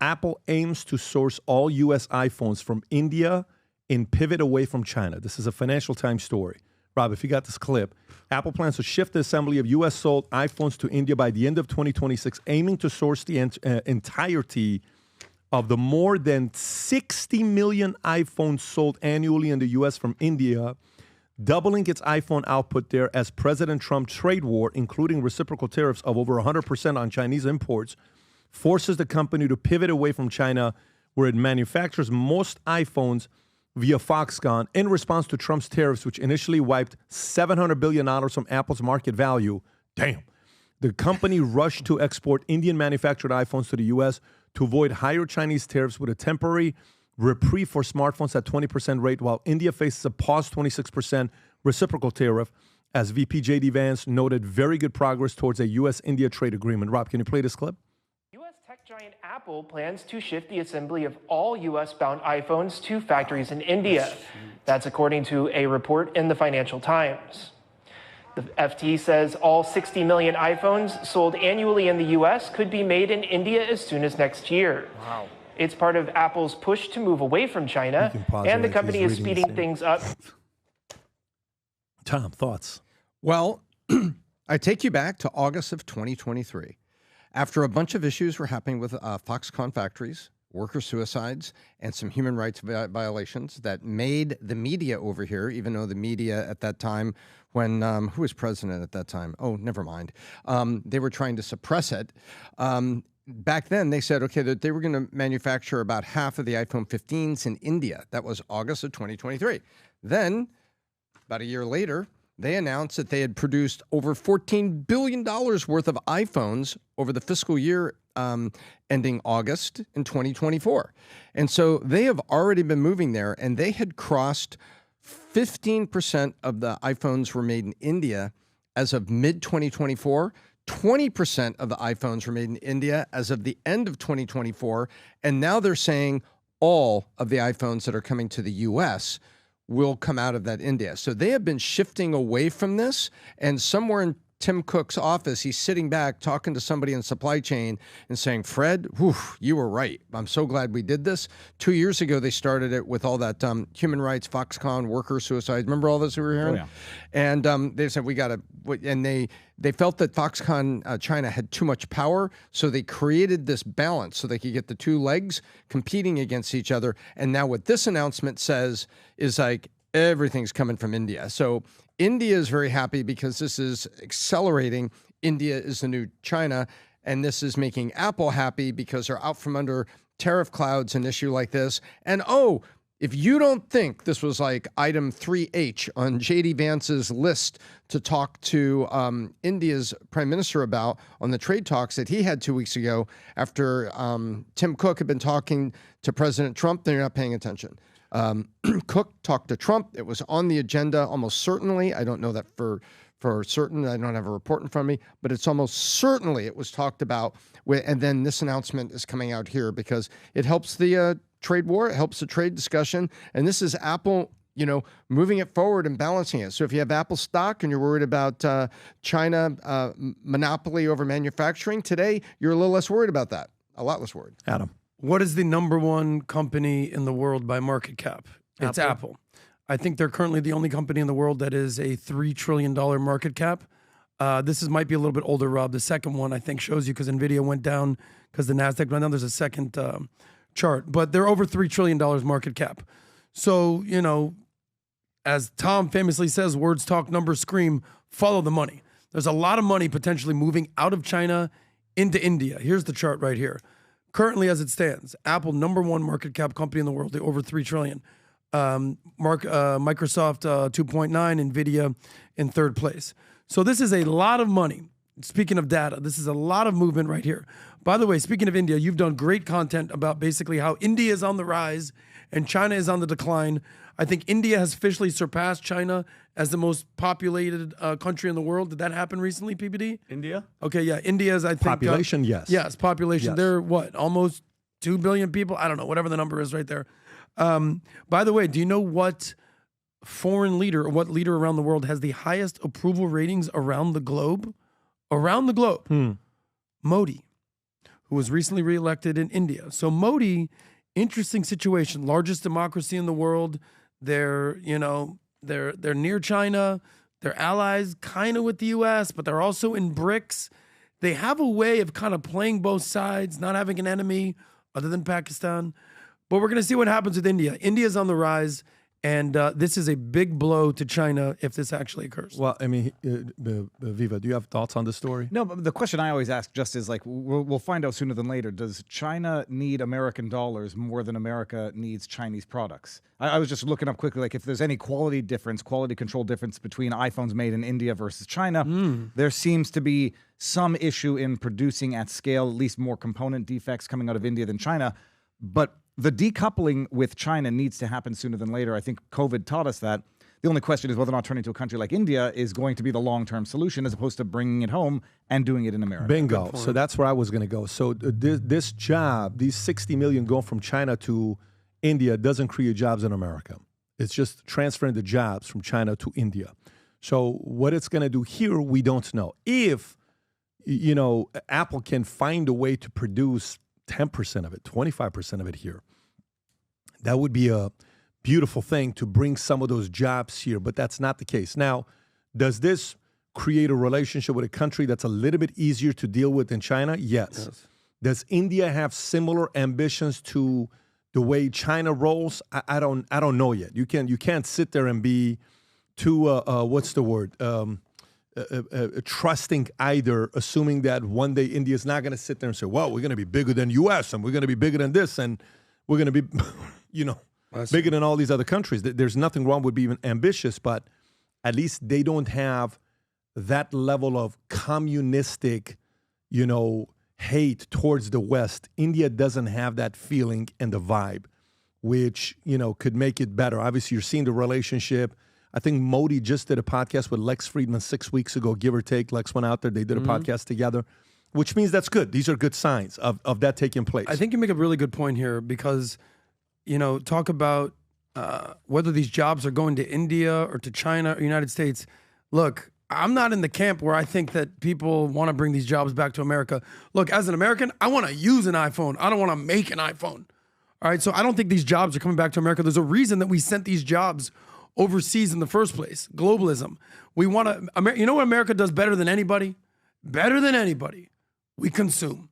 Apple aims to source all U.S. iPhones from India and pivot away from China. This is a Financial Times story. Rob, if you got this clip, Apple plans to shift the assembly of U.S.-sold iPhones to India by the end of 2026, aiming to source the entirety of the more than 60 million iPhones sold annually in the U.S. from India, doubling its iPhone output there as President Trump's trade war, including reciprocal tariffs of over 100% on Chinese imports, forces the company to pivot away from China, where it manufactures most iPhones via Foxconn in response to Trump's tariffs, which initially wiped $700 billion from Apple's market value. Damn. The company rushed to export Indian-manufactured iPhones to the U.S. to avoid higher Chinese tariffs with a temporary reprieve for smartphones at 20% rate, while India faces a paused 26% reciprocal tariff. As VP J.D. Vance noted, very good progress towards a U.S.-India trade agreement. Rob, can you play this clip? Tech giant Apple plans to shift the assembly of all U.S.-bound iPhones to factories in India. That's according to a report in the Financial Times. The FT says all 60 million iPhones sold annually in the U.S. could be made in India as soon as next year. Wow. It's part of Apple's push to move away from China, and the company is speeding things up. Tom, thoughts? Well, I take you back to August of 2023. After a bunch of issues were happening with Foxconn factories, worker suicides, and some human rights violations that made the media over here, even though the media at that time, when, who was president at that time? Oh, never mind. They were trying to suppress it. Back then, they said, okay, that they were going to manufacture about half of the iPhone 15s in India. That was August of 2023. Then, about a year later, they announced that they had produced over $14 billion worth of iPhones over the fiscal year ending August in 2024. And so they have already been moving there, and they had crossed 15% of the iPhones were made in India as of mid-2024. 20% of the iPhones were made in India as of the end of 2024. And now they're saying all of the iPhones that are coming to the U.S. will come out of that India. So they have been shifting away from this, and somewhere in Tim Cook's office, he's sitting back talking to somebody in supply chain and saying, Fred, whew, you were right. I'm so glad we did this. 2 years ago, they started it with all that human rights, Foxconn, worker suicides. Remember all this we were hearing? Oh, yeah. And they said, we got to, and they felt that Foxconn China had too much power, so they created this balance so they could get the two legs competing against each other. And now what this announcement says is like, everything's coming from India. So India is very happy because this is accelerating. India is the new China, and this is making Apple happy because they're out from under tariff clouds, an issue like this. And oh, if you don't think this was like item 3H on J.D. Vance's list to talk to India's prime minister about on the trade talks that he had 2 weeks ago after Tim Cook had been talking to President Trump, then you're not paying attention. Cook talked to Trump. It was on the agenda almost certainly. I don't know that for certain. I don't have a report in front of me, but it's almost certainly it was talked about. And then this announcement is coming out here because it helps the trade war. It helps the trade discussion. And this is Apple, moving it forward and balancing it. So if you have Apple stock and you're worried about China monopoly over manufacturing today, you're a little less worried about that. A lot less worried. Adam. What is the -- company in the world by market cap? It's Apple. I think they're currently the only company in the world that is a $3 trillion market cap. This might be a little bit older, Rob. The second one, I think, shows you because NVIDIA went down because the NASDAQ went down. There's a second chart. But they're over $3 trillion market cap. So, as Tom famously says, words talk, numbers scream, follow the money. There's a lot of money potentially moving out of China into India. Here's the chart right here. Currently, as it stands, Apple, #1 market cap company in the world, over $3 trillion. Microsoft, 2.9, NVIDIA in third place. So this is a lot of money. Speaking of data, this is a lot of movement right here. By the way, speaking of India, you've done great content about basically how India is on the rise and China is on the decline. I think India has officially surpassed China as the most populated country in the world. Did that happen recently, PBD? India? Okay, yeah. India's, I think... Population, yes. Yes, population. Yes. They're, what, almost 2 billion people? I don't know, whatever the number is right there. By the way, do you know what foreign leader or what leader around the world has the highest approval ratings around the globe? Around the globe. Modi. who was recently reelected in India. So Modi, interesting situation, largest democracy in the world. They're near China. They're allies kind of with the US, but they're also in BRICS. They have a way of kind of playing both sides, not having an enemy other than Pakistan. But we're going to see what happens with India. India's on the rise, and this is a big blow to China if this actually occurs. Well, I mean, Viva, do you have thoughts on the story? No, but the question I always ask just is like, we'll find out sooner than later. Does China need American dollars more than America needs Chinese products? I was just looking up quickly, like if there's any quality control difference between iPhones made in India versus China. There seems to be some issue in producing at scale, at least more component defects coming out of India than China. But the decoupling with China needs to happen sooner than later. I think COVID taught us that. The only question is whether or not turning to a country like India is going to be the long-term solution as opposed to bringing it home and doing it in America. Bingo. So that's where I was going to go. So this job, these 60 million going from China to India doesn't create jobs in America. It's just transferring the jobs from China to India. So what it's going to do here, we don't know. If, Apple can find a way to produce 10% of it, 25% of it here, that would be a beautiful thing to bring some of those jobs here, but that's not the case. Now, does this create a relationship with a country that's a little bit easier to deal with than China? Yes. Does India have similar ambitions to the way China rolls? I don't know yet. You can't sit there and be too what's the word? Trusting either, assuming that one day India is not going to sit there and say, well, we're going to be bigger than U.S. and we're going to be bigger than this and we're going to be, bigger than all these other countries. There's nothing wrong with being ambitious, but at least they don't have that level of communistic, hate towards the West. India doesn't have that feeling and the vibe, which, could make it better. Obviously, you're seeing the relationship. I think Modi just did a podcast with Lex Friedman 6 weeks ago, give or take. Lex went out there. They did a podcast together, which means that's good. These are good signs of that taking place. I think you make a really good point here because, talk about whether these jobs are going to India or to China or United States. Look, I'm not in the camp where I think that people want to bring these jobs back to America. Look, as an American, I want to use an iPhone. I don't want to make an iPhone. All right, so I don't think these jobs are coming back to America. There's a reason that we sent these jobs overseas in the first place. Globalism. We want to, you know what America does better than anybody? Better than anybody. We consume.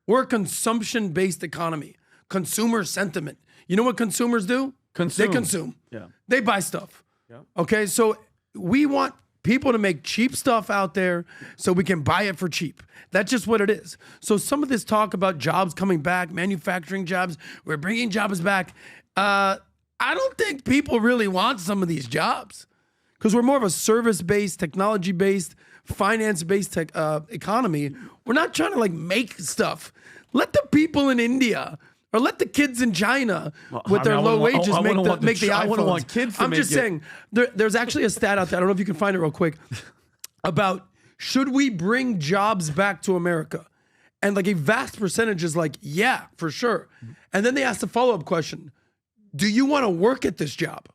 We're a consumption-based economy. Consumer sentiment. You know what consumers do? They consume. Yeah. They buy stuff. Yeah. Okay, so we want people to make cheap stuff out there so we can buy it for cheap. That's just what it is. So some of this talk about jobs coming back, manufacturing jobs, we're bringing jobs back. I don't think people really want some of these jobs because we're more of a service-based, technology-based, finance-based economy. We're not trying to make make Let the people in India or let the kids in China with their low wages make the iPhones. I wouldn't want kids to I'm just saying, there's actually a stat out there. I don't know if you can find it real quick about should we bring jobs back to America? And a vast percentage is yeah, for sure. And then they ask the follow-up question. Do you want to work at this job?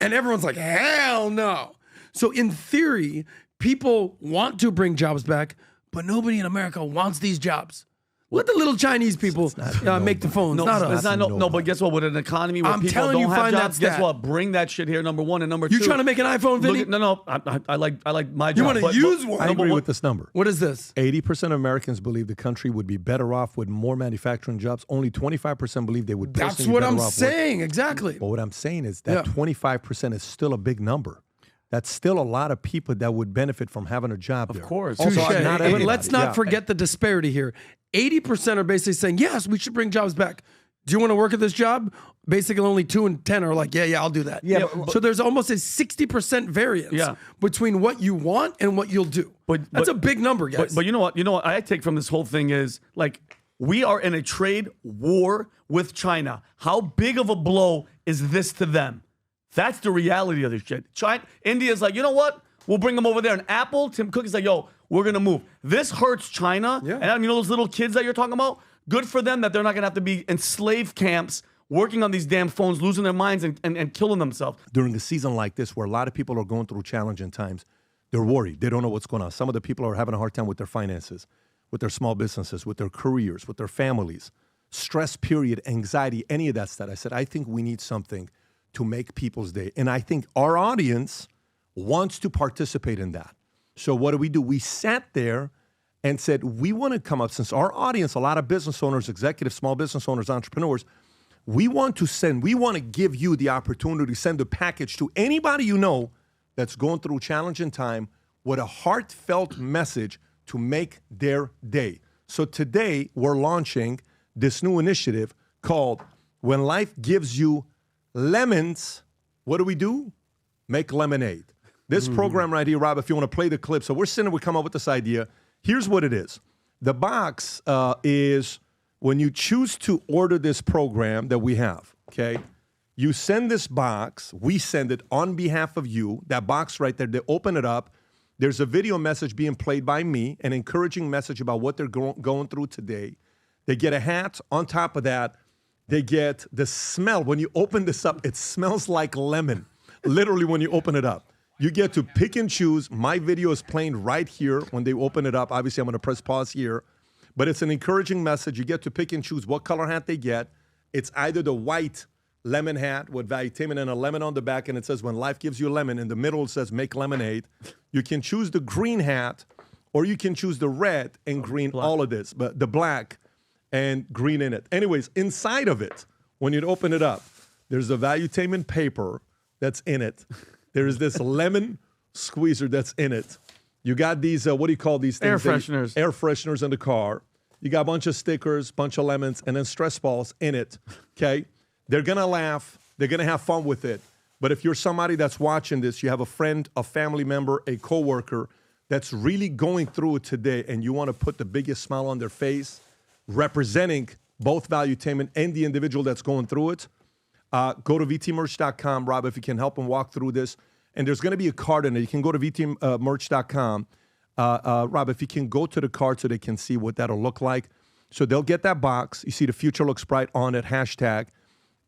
And everyone's like, hell no. So in theory, people want to bring jobs back, but nobody in America wants these jobs. Let the little Chinese people make the phones, not us. No, but guess what? With an economy where people don't have jobs, guess what? Bring that shit here, number one. And number two. You trying to make an iPhone, Vinny? No. I like my job. You want to use one? I agree with this number. What is this? 80% of Americans believe the country would be better off with more manufacturing jobs. Only 25% believe they would That's personally what be I'm better off saying, exactly. But what I'm saying is that 25% is still a big number. That's still a lot of people that would benefit from having a job there. Of course. Also, Touché. not But everybody. let's not forget the disparity here. 80% are basically saying, yes, we should bring jobs back. Do you want to work at this job? Basically, only 2 in 10 are like, yeah, I'll do that. Yeah, so there's almost a 60% variance between what you want and what you'll do. That's a big number, guys. But you know what? You know what I take from this whole thing is we are in a trade war with China. How big of a blow is this to them? That's the reality of this shit. India's like, you know what? We'll bring them over there. And Apple, Tim Cook is like, yo, we're going to move. This hurts China. Yeah. And those little kids that you're talking about, good for them that they're not going to have to be in slave camps working on these damn phones, losing their minds and killing themselves. During a season like this where a lot of people are going through challenging times, they're worried. They don't know what's going on. Some of the people are having a hard time with their finances. with their small businesses, with their careers, with their families, stress period, anxiety, any of that stuff. I said, I think we need something to make people's day. And I think our audience wants to participate in that. So what do? We sat there and said, we want to come up, since our audience, a lot of business owners, executives, small business owners, entrepreneurs, we want to give you the opportunity to send a package to anybody you know that's going through challenging time with a heartfelt message to make their day. So today we're launching this new initiative called When Life Gives You Lemons, what do? Make lemonade. This program right here, Rob, if you want to play the clip. So we come up with this idea. Here's what it is. The box is when you choose to order this program that we have, okay? You send this box. We send it on behalf of you. That box right there, they open it up. There's a video message being played by me, an encouraging message about what they're going through today. They get a hat. On top of that, they get the smell. When you open this up, it smells like lemon, literally when you open it up. You get to pick and choose. My video is playing right here when they open it up. Obviously, I'm going to press pause here. But it's an encouraging message. You get to pick and choose what color hat they get. It's either the white lemon hat with Valuetainment and a lemon on the back, and it says, when life gives you a lemon. In the middle, it says, make lemonade. You can choose the green hat, or you can choose the red and green, all of this, but the black and green in it. Anyways, inside of it, when you open it up, there's a Valuetainment paper that's in it. There is this lemon squeezer that's in it. You got these, what do you call these things? Air fresheners. Air fresheners in the car. You got a bunch of stickers, bunch of lemons, and then stress balls in it, okay? They're going to laugh. They're going to have fun with it. But if you're somebody that's watching this, you have a friend, a family member, a coworker that's really going through it today, and you want to put the biggest smile on their face, representing both Valuetainment and the individual that's going through it, go to vtmerch.com, Rob, if you can help them walk through this. And there's going to be a card in it. You can go to vtmerch.com. Rob, if you can go to the card so they can see what that'll look like. So they'll get that box. You see the future looks bright on it, hashtag.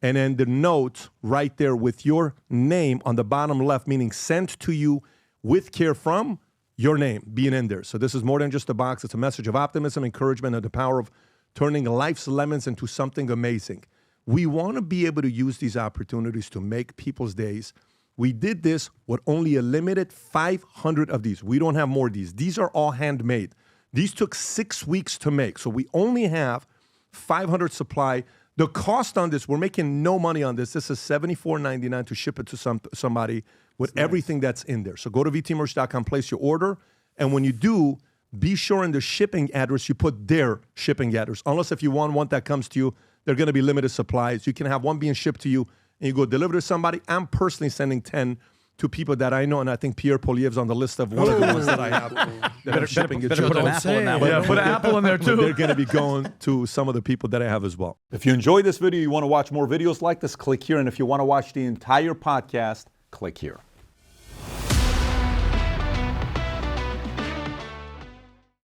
And then the note right there with your name on the bottom left, meaning sent to you with care from your name being in there. So this is more than just a box. It's a message of optimism, encouragement, and the power of turning life's lemons into something amazing. We want to be able to use these opportunities to make people's days. We did this with only a limited 500 of these. We don't have more of these. These are all handmade. These took 6 weeks to make. So we only have 500 supply. The cost on this, we're making no money on this. This is $74.99 to ship it to somebody with everything that's in there. So go to vtmerch.com, place your order. And when you do, be sure in the shipping address, you put their shipping address. Unless if you want one that comes to you, they're going to be limited supplies. You can have one being shipped to you and you go deliver to somebody. I'm personally sending 10 to people that I know, and I think Pierre Poliev's on the list of one of the ones that I have that I'm shipping it to. Put an apple in that one. Yeah, put an apple in there too. They're going to be going to some of the people that I have as well. If you enjoyed this video, you want to watch more videos like this, click here. And if you want to watch the entire podcast, click here.